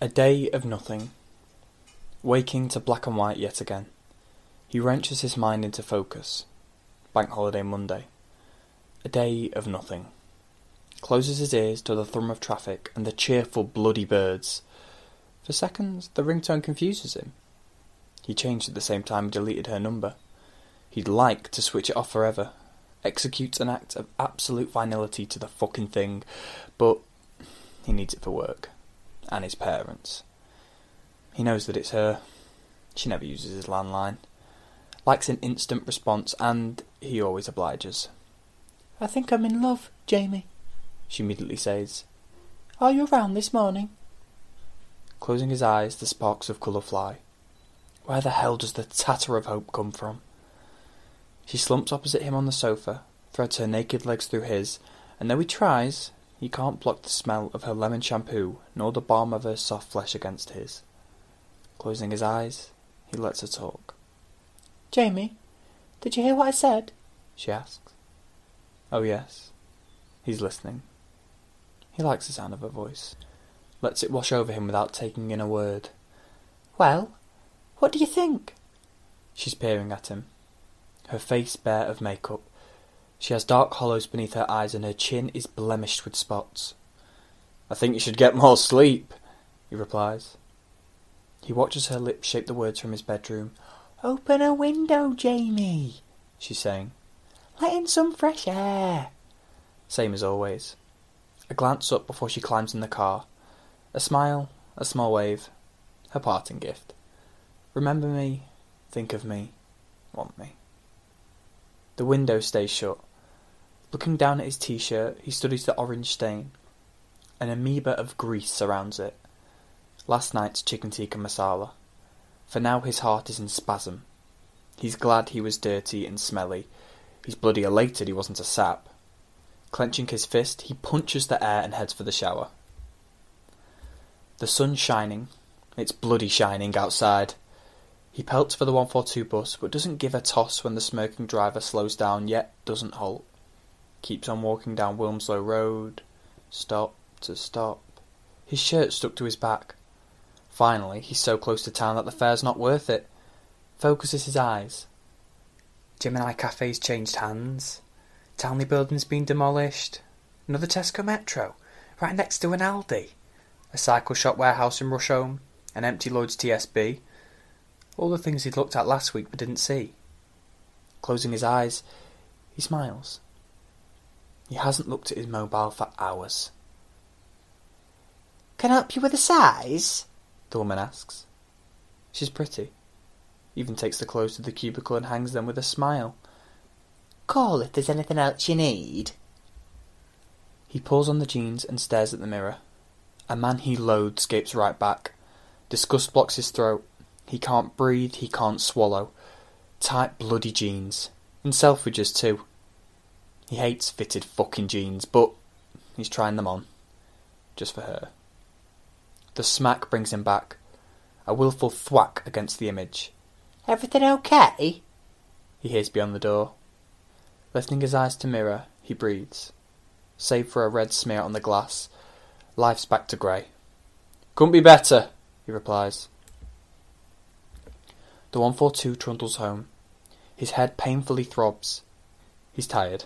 A day of nothing. Waking to black and white yet again. He wrenches his mind into focus. Bank holiday Monday. A day of nothing. Closes his ears to the thrum of traffic and the cheerful bloody birds. For seconds, the ringtone confuses him. He changed at the same time he deleted her number. He'd like to switch it off forever. Executes an act of absolute finality to the fucking thing, but he needs it for work. And his parents. He knows that it's her. She never uses his landline. Likes an instant response, and he always obliges. "I think I'm in love, Jamie," she immediately says. "Are you around this morning?" Closing his eyes, the sparks of colour fly. Where the hell does the tatter of hope come from? She slumps opposite him on the sofa, threads her naked legs through his, and though he tries, he can't block the smell of her lemon shampoo, nor the balm of her soft flesh against his. Closing his eyes, he lets her talk. "Jamie, did you hear what I said?" she asks. Oh yes. He's listening. He likes the sound of her voice. Lets it wash over him without taking in a word. "Well, what do you think?" She's peering at him. Her face bare of makeup. She has dark hollows beneath her eyes and her chin is blemished with spots. "I think you should get more sleep," he replies. He watches her lips shape the words from his bedroom. "Open a window, Jamie," she's saying. "Let in some fresh air." Same as always. A glance up before she climbs in the car. A smile, a small wave. Her parting gift. Remember me, think of me, want me. The window stays shut. Looking down at his t-shirt, he studies the orange stain. An amoeba of grease surrounds it. Last night's chicken tikka masala. For now his heart is in spasm. He's glad he was dirty and smelly. He's bloody elated he wasn't a sap. Clenching his fist, he punches the air and heads for the shower. The sun's shining. It's bloody shining outside. He pelts for the 142 bus, but doesn't give a toss when the smirking driver slows down, yet doesn't halt. Keeps on walking down Wilmslow Road, stop to stop. His shirt stuck to his back. Finally, he's so close to town that the fare's not worth it. Focuses his eyes. Gemini Cafe's changed hands. Townley Building's been demolished. Another Tesco Metro, right next to an Aldi. A cycle shop warehouse in Rusholme. An empty Lloyd's TSB. All the things he'd looked at last week but didn't see. Closing his eyes, he smiles. He hasn't looked at his mobile for hours. "Can I help you with a size?" the woman asks. She's pretty. Even takes the clothes to the cubicle and hangs them with a smile. "Call if there's anything else you need." He pulls on the jeans and stares at the mirror. A man he loathes gapes right back. Disgust blocks his throat. He can't breathe, he can't swallow. Tight bloody jeans. And Selfridges too. He hates fitted fucking jeans, but he's trying them on. Just for her. The smack brings him back. A willful thwack against the image. "Everything okay?" he hears beyond the door. Lifting his eyes to mirror, he breathes. Save for a red smear on the glass, life's back to grey. "Couldn't be better," he replies. The 142 trundles home. His head painfully throbs. He's tired.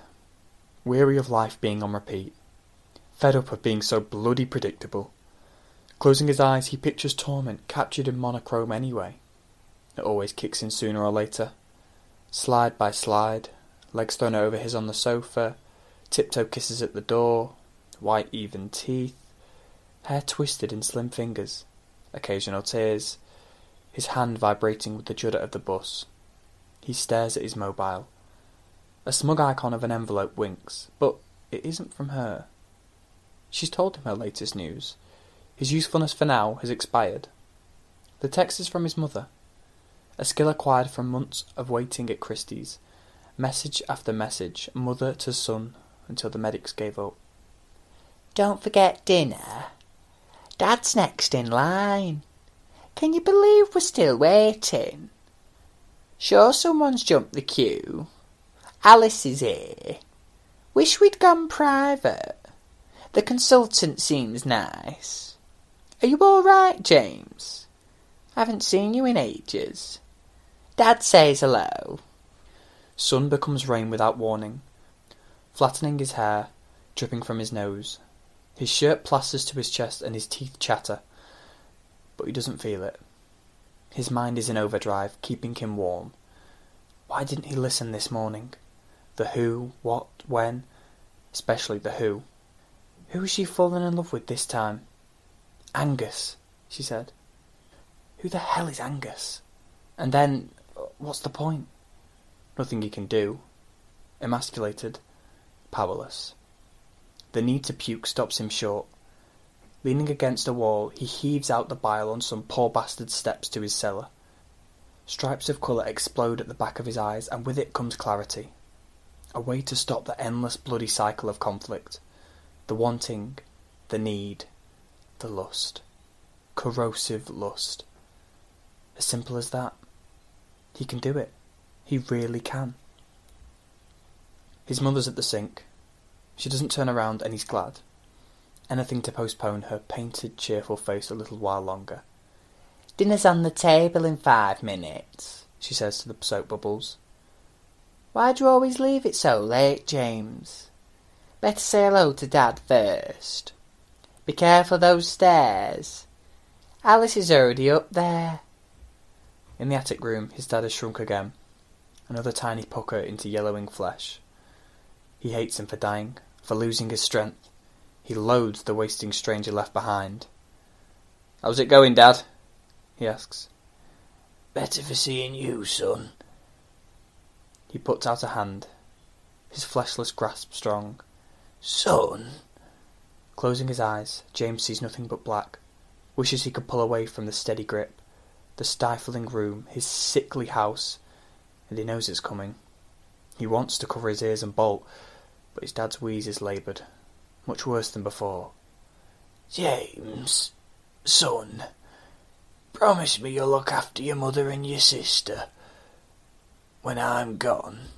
Weary of life being on repeat. Fed up of being so bloody predictable. Closing his eyes, he pictures torment captured in monochrome anyway. It always kicks in sooner or later. Slide by slide, legs thrown over his on the sofa, tiptoe kisses at the door, white even teeth, hair twisted in slim fingers, occasional tears, his hand vibrating with the judder of the bus. He stares at his mobile. A smug icon of an envelope winks, but it isn't from her. She's told him her latest news. His usefulness for now has expired. The text is from his mother. A skill acquired from months of waiting at Christie's. Message after message, mother to son, until the medics gave up. "Don't forget dinner. Dad's next in line. Can you believe we're still waiting? Sure someone's jumped the queue. Alice is here. Wish we'd gone private. The consultant seems nice. Are you all right, James? I haven't seen you in ages. Dad says hello. Sun becomes rain without warning, flattening his hair, dripping from his nose. His shirt plasters to his chest and his teeth chatter, but he doesn't feel it. His mind is in overdrive, keeping him warm. Why didn't he listen this morning? The who, what, when, especially the who. Who has she fallen in love with this time? Angus, she said. Who the hell is Angus? And then, what's the point? Nothing he can do. Emasculated, powerless. The need to puke stops him short. Leaning against a wall, he heaves out the bile on some poor bastard's steps to his cellar. Stripes of colour explode at the back of his eyes, and with it comes clarity. A way to stop the endless bloody cycle of conflict. The wanting, the need, the lust. Corrosive lust. As simple as that. He can do it. He really can. His mother's at the sink. She doesn't turn around, and he's glad. Anything to postpone her painted, cheerful face a little while longer. Dinner's on the table in 5 minutes, she says to the soap bubbles. Why do you always leave it so late, James? Better say hello to Dad first. Be careful those stairs. Alice is already up there. In the attic room, his dad has shrunk again. Another tiny pucker into yellowing flesh. He hates him for dying, for losing his strength. He loathes the wasting stranger left behind. "How's it going, Dad?" he asks. "Better for seeing you, son." He puts out a hand, his fleshless grasp strong. "Son?" Closing his eyes, James sees nothing but black, wishes he could pull away from the steady grip, the stifling room, his sickly house, and he knows it's coming. He wants to cover his ears and bolt, but his dad's wheeze is laboured, much worse than before. "James, son, promise me you'll look after your mother and your sister when I'm gone."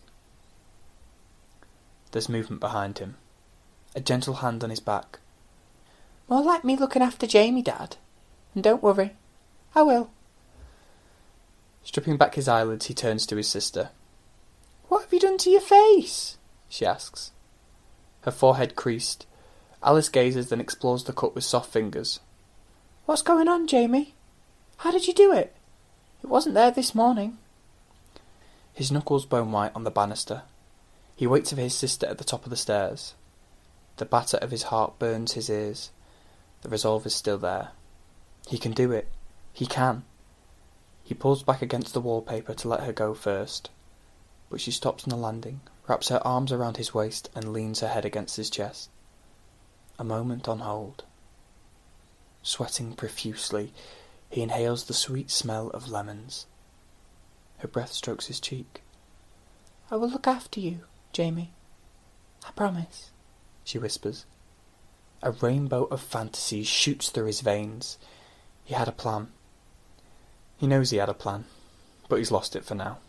There's movement behind him. A gentle hand on his back. "More like me looking after Jamie, Dad. And don't worry, I will." Stripping back his eyelids, he turns to his sister. "What have you done to your face?" she asks. Her forehead creased. Alice gazes, then explores the cut with soft fingers. "What's going on, Jamie? How did you do it? It wasn't there this morning." His knuckles bone white on the banister. He waits for his sister at the top of the stairs. The batter of his heart burns his ears. The resolve is still there. He can do it. He can. He pulls back against the wallpaper to let her go first. But she stops on the landing, wraps her arms around his waist, and leans her head against his chest. A moment on hold. Sweating profusely, he inhales the sweet smell of lemons. Her breath strokes his cheek. "I will look after you, Jamie. I promise," she whispers. A rainbow of fantasy shoots through his veins. He had a plan. He knows he had a plan, but he's lost it for now.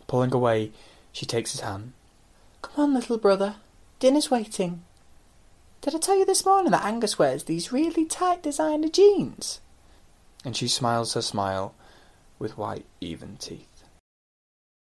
Pulling away, she takes his hand. "Come on, little brother. Dinner's waiting. Did I tell you this morning that Angus wears these really tight designer jeans?" And she smiles her smile with white, even teeth.